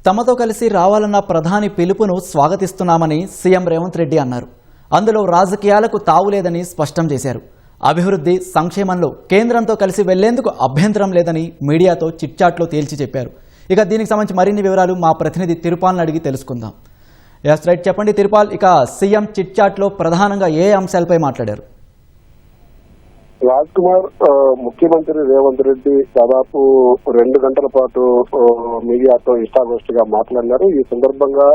తమతో కలిసి రావాలన్న ప్రధాని పిలుపును స్వాగతిస్తున్నామని సీఎం రేవంత్ రెడ్డి అన్నారు. అందులో రాజకీయాలకు తావులేదని స్పష్టం చేశారు. అభివృద్ధి సంక్షేమంలో కేంద్రంతో కలిసి వెళ్లేందుకు అభ్యంతరం లేదని మీడియాతో చిట్చాట్లో తేల్చి చెప్పారు. ఇక దీనికి సంబంధించి మరిన్ని వివరాలు మా ప్రతినిధి తిరుపాల్ని అడిగి తెలుసుకుందాం. ఎస్ రైట్, చెప్పండి తిరుపాల్, ఇక సీఎం చిట్చాట్లో ప్రధానంగా ఏ అంశాలపై మాట్లాడారు? రాజ్ కుమార్, ముఖ్యమంత్రి రేవంత్ రెడ్డి దాదాపు 2 గంటల పాటు మీడియాతో ఇష్టాగోష్ఠిగా మాట్లాడినారు. ఈ సందర్భంగా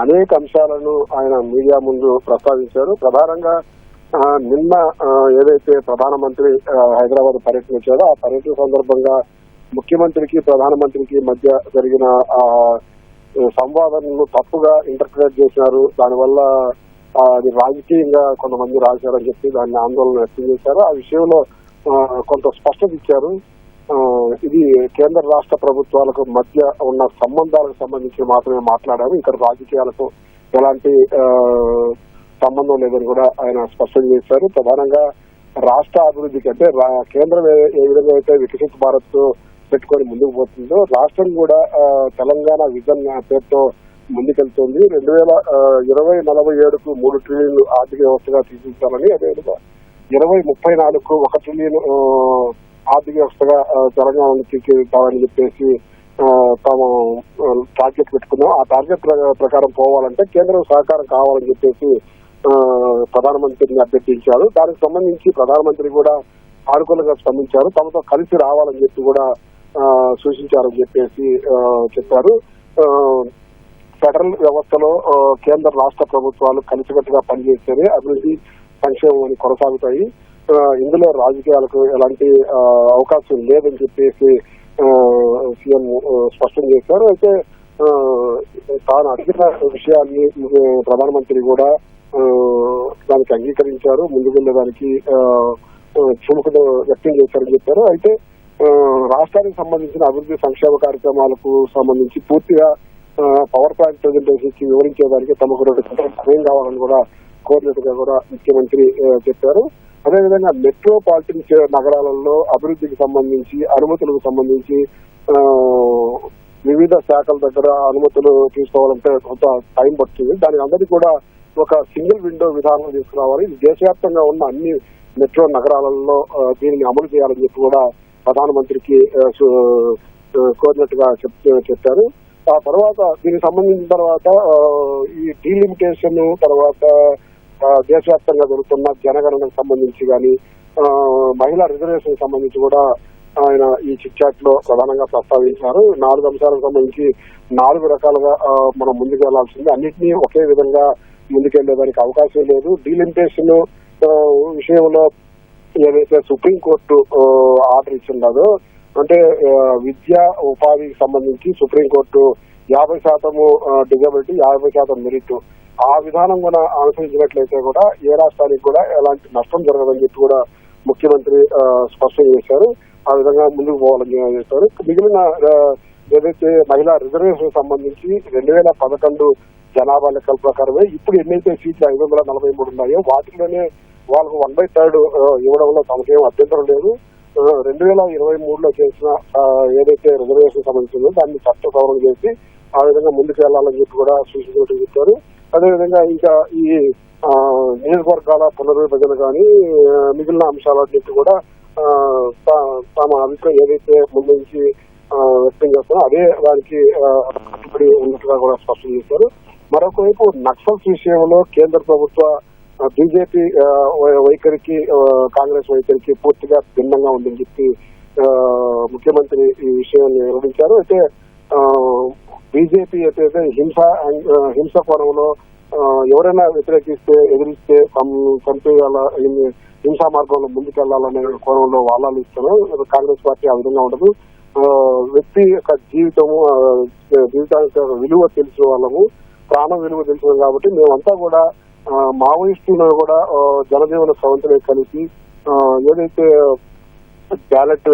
అనేక అంశాలను ఆయన మీడియా ముందు ప్రస్తావించారు. ప్రధానంగా నిన్న ఏదైతే ప్రధానమంత్రి హైదరాబాద్ పర్యటించారో ఆ పర్యటన సందర్భంగా ముఖ్యమంత్రికి ప్రధానమంత్రికి మధ్య జరిగిన సంవాదాలను తప్పుగా ఇంటర్ప్రిట్ చేశారు. దానివల్ల అది రాజకీయంగా కొంతమంది రాశారని చెప్పి దాన్ని ఆందోళన వ్యక్తం చేశారు. ఆ విషయంలో కొంత స్పష్టత ఇచ్చారు. ఇది కేంద్ర రాష్ట్ర ప్రభుత్వాలకు మధ్య ఉన్న సంబంధాలకు సంబంధించి మాత్రమే మాట్లాడారు. ఇక్కడ రాజకీయాలకు ఎలాంటి సంబంధం లేదని కూడా ఆయన స్పష్టం చేశారు. ప్రధానంగా రాష్ట్ర అభివృద్ధికి అంటే కేంద్రం ఏ విధంగా అయితే వికసిత్ భారత్ పెట్టుకొని ముందుకు పోతుందో రాష్ట్రం కూడా తెలంగాణ విజన్ పేరుతో ముందుకెళ్తుంది. 2020-47కు 3 ట్రిలియన్లు ఆర్థిక వ్యవస్థగా తీర్చిదిద్దాలని, అదేవిధంగా 2034కు 1 ట్రిలియన్ ఆర్థిక వ్యవస్థగా తెలంగాణను తీర్చిదిద్దాలని చెప్పేసి తాము టార్గెట్ పెట్టుకున్నాం. ఆ టార్గెట్ ప్రకారం పోవాలంటే కేంద్రం సహకారం కావాలని చెప్పేసి ప్రధానమంత్రిని అభ్యర్థించారు. దానికి సంబంధించి ప్రధానమంత్రి కూడా సానుకూలంగా స్పందించారు. తమతో కలిసి రావాలని చెప్పి కూడా సూచించారని చెప్పేసి చెప్పారు. ఫెడరల్ వ్యవస్థలో కేంద్ర రాష్ట్ర ప్రభుత్వాలు కలిసికట్టుగా పనిచేస్తేనే అభివృద్ధి సంక్షేమం అని కొనసాగుతాయి. ఇందులో రాజకీయాలకు ఎలాంటి అవకాశం లేదని చెప్పేసి సీఎం స్పష్టం చేశారు. అయితే తాను అడిగిన విషయాన్ని ప్రధానమంత్రి కూడా దానికి అంగీకరించారు. ముందుకు వెళ్ళడానికి చురుకును వ్యక్తం చేశారని చెప్పారు. అయితే రాష్ట్రానికి సంబంధించిన అభివృద్ధి సంక్షేమ కార్యక్రమాలకు సంబంధించి పూర్తిగా పవర్ పాయింట్ ప్రెజెంటేషన్ వివరించేదానికి తమకు 2 గంటల సమయం కావాలని కూడా కోరినట్టుగా కూడా ముఖ్యమంత్రి చెప్పారు. అదేవిధంగా మెట్రోపాలిటన్ నగరాలలో అభివృద్ధికి సంబంధించి అనుమతులకు సంబంధించి వివిధ శాఖల దగ్గర అనుమతులు తీసుకోవాలంటే కొంత టైం పడుతుంది. దానికి అందరికీ కూడా ఒక సింగిల్ విండో విధానం తీసుకురావాలి. దేశవ్యాప్తంగా ఉన్న అన్ని మెట్రో నగరాలలో దీనిని అమలు చేయాలని చెప్పి కూడా ప్రధానమంత్రికి కోరినట్టుగా చెప్పారు. ఆ తర్వాత దీనికి సంబంధించిన తర్వాత ఈ డీలిమిటేషన్ తర్వాత దేశవ్యాప్తంగా జరుగుతున్న జనగణనకు సంబంధించి కానీ మహిళా రిజర్వేషన్ సంబంధించి కూడా ఆయన ఈ చిట్చాట్ లో ప్రధానంగా ప్రస్తావించారు. 4 అంశాలకు సంబంధించి 4 రకాలుగా మనం ముందుకు వెళ్లాల్సింది. అన్నింటినీ ఒకే విధంగా ముందుకెళ్లేదానికి అవకాశం లేదు. డీలిమిటేషన్ విషయంలో ఏదైతే సుప్రీంకోర్టు ఆర్డర్ ఇచ్చిందో అంటే విద్యా ఉపాధికి సంబంధించి సుప్రీంకోర్టు 50% డిజబిలిటీ 50% మెరిట్ ఆ విధానం కూడా అనుసరించినట్లయితే కూడా ఏ రాష్ట్రానికి కూడా ఎలాంటి నష్టం జరగదని చెప్పి కూడా ముఖ్యమంత్రి స్పష్టం చేశారు. ఆ విధంగా ముందుకు పోవాలని చేశారు. మిగిలిన ఏదైతే మహిళా రిజర్వేషన్ సంబంధించి 2011 జనాభా లెక్కల ప్రకారమే ఇప్పుడు ఎన్నైతే సీట్లు 543 ఉన్నాయో వాటిలోనే వాళ్ళకు 1/3 ఇవ్వడంలో తమకేం అభ్యంతరం లేదు. 2023లో చేసిన ఏదైతే రిజర్వేషన్ సంబంధించిందో దాన్ని చట్ట సవరణ చేసి ఆ విధంగా ముందుకు వెళ్లాలని చెప్పి కూడా సూచించినట్టు చెప్పారు. అదేవిధంగా ఇంకా ఈ నియోజకవర్గాల పునర్విభజన కానీ మిగిలిన అంశాలన్నింటి కూడా తమ అభిప్రాయం ఏదైతే ముందు నుంచి వ్యక్తం చేస్తారో అదే దానికి కట్టుబడి ఉన్నట్టుగా కూడా స్పష్టం చేశారు. మరొక వైపు నక్సల్స్ విషయంలో కేంద్ర ప్రభుత్వ బీజేపీ వైఖరికి కాంగ్రెస్ వైఖరికి పూర్తిగా భిన్నంగా ఉందని చెప్పి ముఖ్యమంత్రి ఈ విషయాన్ని వివరించారు. అయితే బీజేపీ అయితే హింస కోణంలో ఎవరైనా వ్యతిరేకిస్తే ఎదిరిస్తే చంపేయాల హింసా మార్గంలో ముందుకెళ్లాలనే కోణంలో వాలాలు ఇస్తున్నారు. కాంగ్రెస్ పార్టీ ఆ విధంగా ఉండదు. వ్యక్తి యొక్క జీవితానికి విలువ తెలిసిన వాళ్ళము, ప్రాణం విలువ తెలిసిన కాబట్టి మేమంతా కూడా మావోయిస్టులను కూడా జనజీవన స్రవంతిలో కలిసి ఏదైతే బ్యాలెట్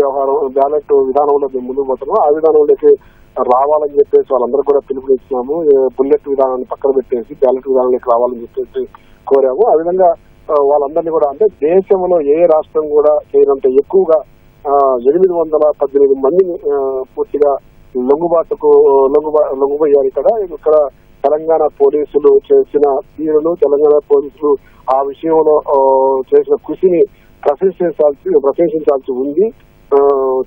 విధానంలో మేము ముందుకు పోతున్నామో ఆ విధానంలోకి రావాలని చెప్పేసి వాళ్ళందరూ కూడా పిలుపునిస్తున్నాము. బుల్లెట్ విధానాన్ని పక్కన పెట్టేసి బ్యాలెట్ విధానంలోకి రావాలని చెప్పేసి కోరాము. ఆ విధంగా వాళ్ళందరినీ కూడా అంటే దేశంలో ఏ రాష్ట్రం కూడా చేయనంత ఎక్కువగా 818 మందిని పూర్తిగా లొంగిపోయారు. ఇక్కడ తెలంగాణ పోలీసులు చేసిన తీరును, తెలంగాణ పోలీసులు ఆ విషయంలో చేసిన కృషిని ప్రశంసించాల్సి ఉంది.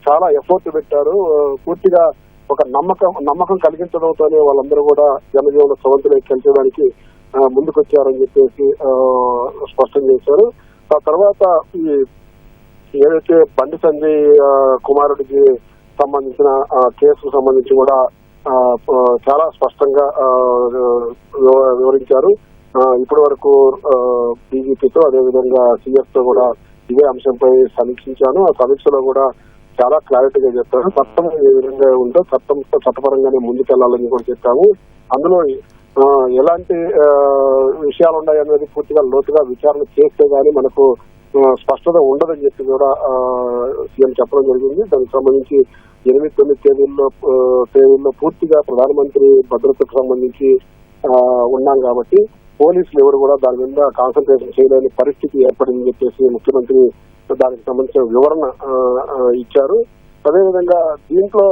చాలా ఎఫర్ట్ పెట్టారు. పూర్తిగా ఒక నమ్మకం కలిగించడంతోనే వాళ్ళందరూ కూడా జనజీవన స్రవంతిని పెంచడానికి ముందుకొచ్చారని చెప్పేసి స్పష్టం చేశారు. ఆ తర్వాత ఏదైతే బండి సంజయ్ కుమారుడికి సంబంధించిన కేసుకు సంబంధించి కూడా చాలా స్పష్టంగా వివరించారు. ఇప్పటి వరకు డీజీపీతో అదేవిధంగా సీఎస్ తో కూడా ఇదే అంశంపై సమీక్షించాను. ఆ సమీక్షలో కూడా చాలా క్లారిటీగా చెప్పారు. చట్టం ఏ విధంగా ఉందో చట్టపరంగానే ముందుకెళ్లాలని కూడా చెప్పాము. అందులో ఎలాంటి విషయాలు ఉన్నాయనేది పూర్తిగా లోతుగా విచారణ చేస్తే గానీ మనకు స్పష్టత ఉండదని చెప్పి కూడా సీఎం చెప్పడం జరిగింది. దానికి సంబంధించి 8-9 తేదీల్లో పూర్తిగా ప్రధానమంత్రి భద్రతకు సంబంధించి ఉన్నాం కాబట్టి పోలీసులు ఎవరు కూడా దాని మీద కాన్సన్ట్రేషన్ చేయలేని పరిస్థితి ఏర్పడిందని చెప్పేసి ముఖ్యమంత్రి దానికి సంబంధించిన వివరణ ఇచ్చారు. అదేవిధంగా దీంట్లో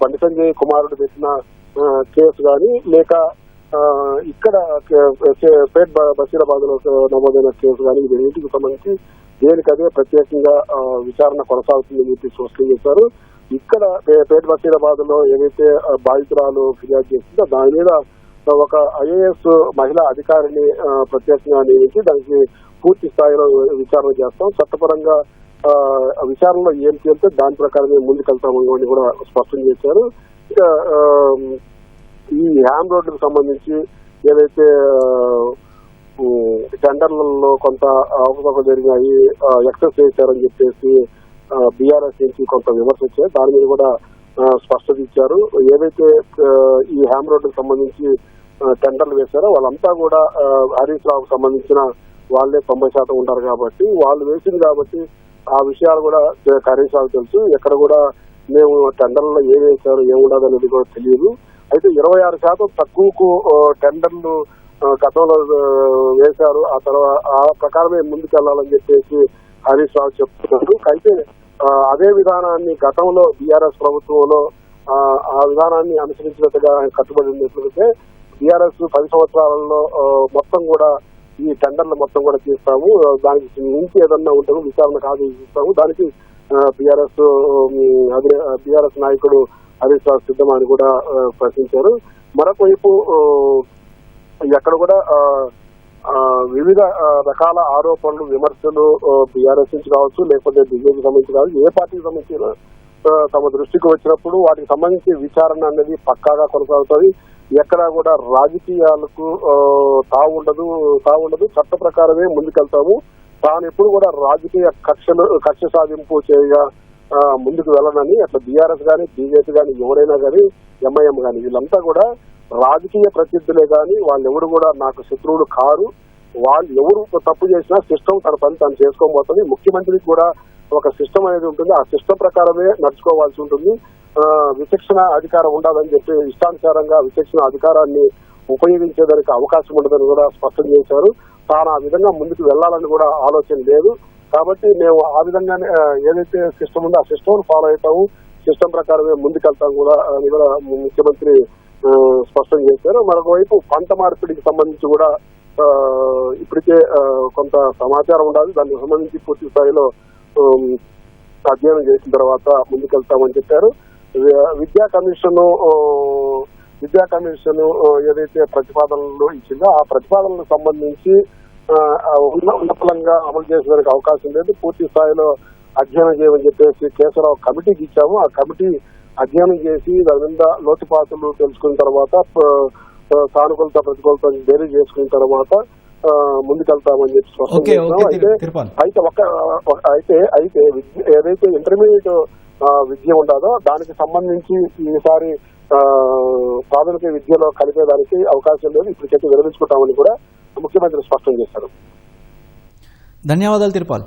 బండి సంజయ్ కుమారుడు పెట్టిన కేసు కానీ లేక ఇక్కడ పేట్ బషీరాబాద్ లో నమోదైన కేసు కానీ ఇది రెండింటికి సంబంధించి దేనికదే ప్రత్యేకంగా విచారణ కొనసాగుతుందని చెప్పి స్పష్టం చేశారు. ఇక్కడ పేట్ బషీరాబాద్ లో ఏదైతే బాధితురాలు ఫిర్యాదు చేసిందో దాని మీద ఒక ఐఏఎస్ మహిళా అధికారిని ప్రత్యేకంగా నియమించి దానికి పూర్తి స్థాయిలో విచారణ చేస్తాం. చట్టపరంగా విచారణలో ఏం చేస్తే దాని ప్రకారమే ముందుకెళ్తామని అని కూడా స్పష్టం చేశారు. ఇక ఈ హ్యామ్ రోడ్డుకు సంబంధించి ఏదైతే టెండర్లలో కొంత అవకతవకలు జరిగాయి, ఎక్సెస్ చేశారని చెప్పేసి బీఆర్ఎస్ నుంచి కొంత విమర్శ వచ్చాయి. దాని మీద కూడా స్పష్టత ఇచ్చారు. ఏదైతే ఈ హ్యామ్ రోడ్డుకు సంబంధించి టెండర్లు వేశారో వాళ్ళంతా కూడా హరీష్ రావుకు సంబంధించిన వాళ్ళే 90% ఉంటారు కాబట్టి వాళ్ళు వేసింది కాబట్టి ఆ విషయాలు కూడా హరీష్ రావు తెలుసు. ఎక్కడ కూడా మేము టెండర్లలో ఏం వేశారు ఏముండదు అనేది కూడా తెలియదు. అయితే 26% తక్కువకు టెండర్లు గతంలో వేశారు. ఆ తర్వాత ఆ ప్రకారమే ముందుకెళ్లాలని చెప్పేసి హరీష్ రావు చెప్తున్నారు. అయితే అదే విధానాన్ని గతంలో బీఆర్ఎస్ ప్రభుత్వంలో ఆ విధానాన్ని అనుసరించినట్టుగా కట్టుబడి ఉన్నట్లయితే బీఆర్ఎస్ 10 సంవత్సరాలలో మొత్తం కూడా ఈ టెండర్లు మొత్తం కూడా తీస్తాము, దానికి మించి ఏదన్నా ఉంటుందో విచారణకు ఆదేశిస్తాము, దానికి బీఆర్ఎస్ నాయకుడు హరీష్ రావు సిద్ధమని కూడా ప్రశ్నించారు. మరొక వైపు ఎక్కడ కూడా వివిధ రకాల ఆరోపణలు విమర్శలు బీఆర్ఎస్ నుంచి కావచ్చు లేకపోతే బీజేపీ సంబంధించి కావచ్చు ఏ పార్టీకి సంబంధించిన తమ దృష్టికి వచ్చినప్పుడు వాటికి సంబంధించి విచారణ అనేది పక్కాగా కొనసాగుతుంది. ఎక్కడా కూడా రాజకీయాలకు తావుండదు. చట్ట ప్రకారమే ముందుకెళ్తాము. తాను ఎప్పుడు కూడా రాజకీయ కక్ష సాధింపు చేయగా ముందుకు వెళ్ళనని అట్లా బీఆర్ఎస్ గానీ బీజేపీ గానీ ఎవరైనా గానీ ఎంఐఎం గానీ వీళ్ళంతా కూడా రాజకీయ ప్రత్యర్థులే గానీ వాళ్ళెవరు కూడా నాకు శత్రువులు కారు. వాళ్ళు ఎవరు తప్పు చేసినా సిస్టమ్ తన పని తను చేసుకోబోతుంది. ముఖ్యమంత్రికి కూడా ఒక సిస్టమ్ అనేది ఉంటుంది. ఆ సిస్టమ్ ప్రకారమే నడుచుకోవాల్సి ఉంటుంది. విచక్షణ అధికారం ఉండాలని చెప్పి ఇష్టానుసారంగా విచక్షణ అధికారాన్ని ఉపయోగించేదానికి అవకాశం ఉండదని కూడా స్పష్టం చేశారు. తాను ఆ విధంగా ముందుకు వెళ్లాలని కూడా ఆలోచన లేదు. కాబట్టి మేము ఆ విధంగానే ఏదైతే సిస్టమ్ ఉందో ఆ సిస్టమ్ ఫాలో అవుతాము, సిస్టమ్ ప్రకారమే ముందుకెళ్తాం కూడా అని కూడా ముఖ్యమంత్రి స్పష్టం చేశారు. మరొక వైపు పంట మార్పిడికి సంబంధించి కూడా ఇప్పటికే కొంత సమాచారం ఉండాలి. దానికి సంబంధించి పూర్తి స్థాయిలో అధ్యయనం చేసిన తర్వాత ముందుకెళ్తామని చెప్పారు. విద్యా కమిషన్ ఏదైతే ప్రతిపాదనలు ఇచ్చిందో ఆ ప్రతిపాదనలకు సంబంధించి ఉన్నతంగా అమలు చేసేందుకు అవకాశం లేదు. పూర్తి స్థాయిలో అధ్యయనం చేయమని చెప్పేసి కేశవరావు కమిటీకి ఇచ్చాము. ఆ కమిటీ అధ్యయనం చేసి దాని మీద లోతుపాతులు తెలుసుకున్న తర్వాత సానుకూలత ప్రతికూలత బేరీ చేసుకున్న తర్వాత ముందుకెళ్తామని చెప్పి స్పష్టం చేస్తున్నాం. అయితే ఏదైతే ఇంటర్మీడియట్ విద్య ఉండదో దానికి సంబంధించి ఈసారి ప్రాథమిక విద్యలో కలిపేదానికి అవకాశం లేదు. ఇప్పటికైతే విరమించుకుంటామని కూడా ముఖ్యమంత్రి స్పష్టం చేశారు. ధన్యవాదాలు తిరుపాల్.